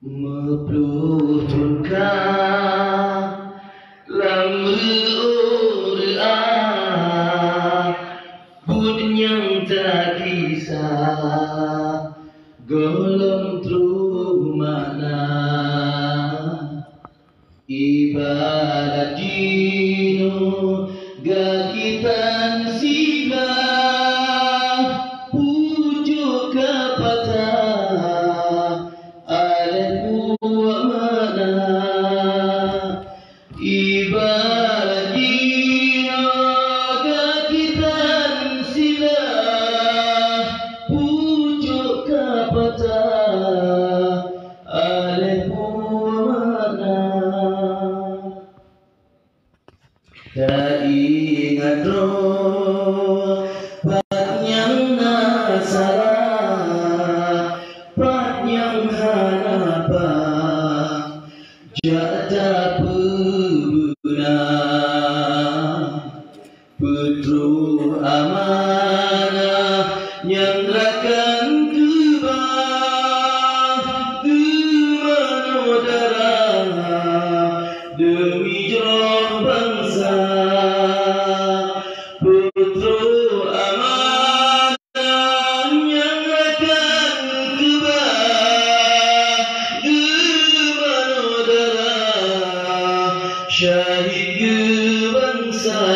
Meplutunkah lamur budnyang tak kisah golong tru mana ibarat dino gakitan sila pujuk kapata alemu mana ibarat dino gakitan sila pujuk kapata alemu mana tak ingat roh patnyang nasalah patnyang harapan jata peguna Putru amanah yang rakan kebah kemanodara demi jodoh bangsa. Putru amanah yang rakan kebah kemanodara syahid kebangsa.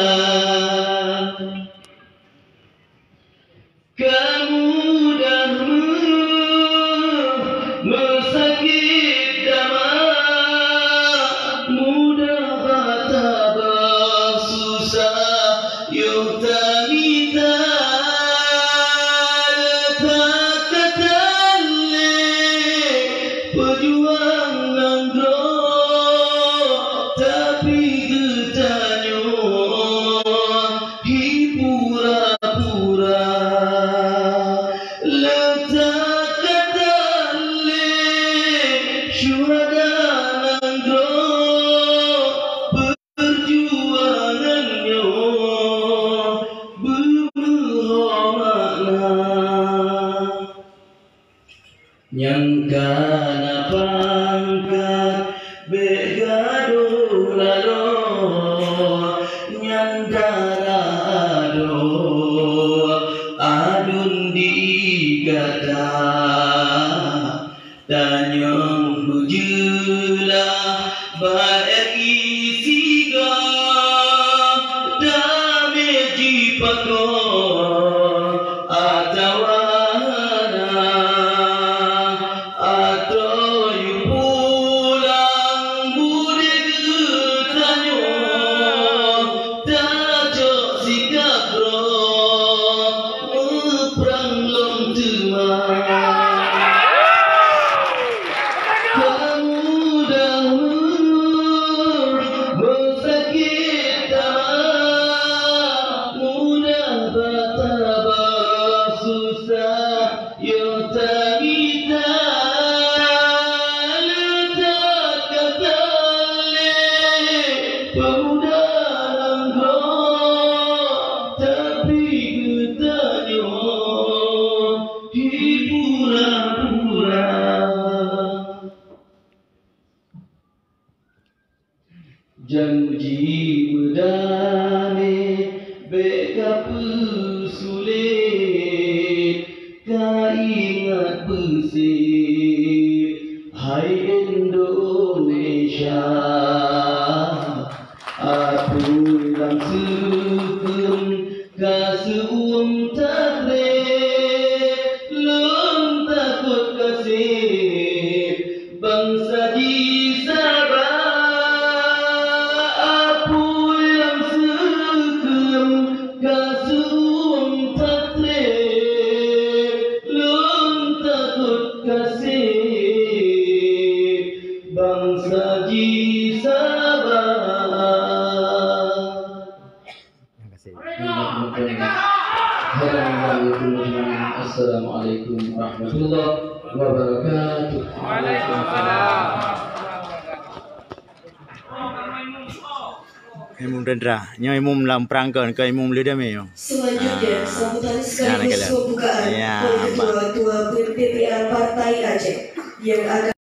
Kamu dah mesakit dama mudah bataba susah yo tamita letak katale pejuang nanggro tapi getanyo hipura-pura letak katale syuhada nanggro perjuangannya bermakna nyangka pangkat begado lalo nyandara adun digada tanyong bujulah baik isiga dame jipako atawana atau yu pulang bude getanyo tajok sikapro perang lom tuma kamu dah mesakit dama mudah bataba susah yo tamita letak katale pemuda langgo tapi getanyo hipura-pura janji medane beka pesulit kaingat pesir hai Indonesia aku dalam sukum kasuum takrib lom takut kasih bangsa di Sabah aku yang sukum kasuum takrib lom takut kasih bangsa di Sabah. Assalamualaikum warahmatullahi wabarakatuh. Imum Dendra, nyo imum lam perangkan ke imum lidah me yo. Selanjutnya sambutan sekaligus pembukaan oleh Ketua PPA Partai Aceh yang akan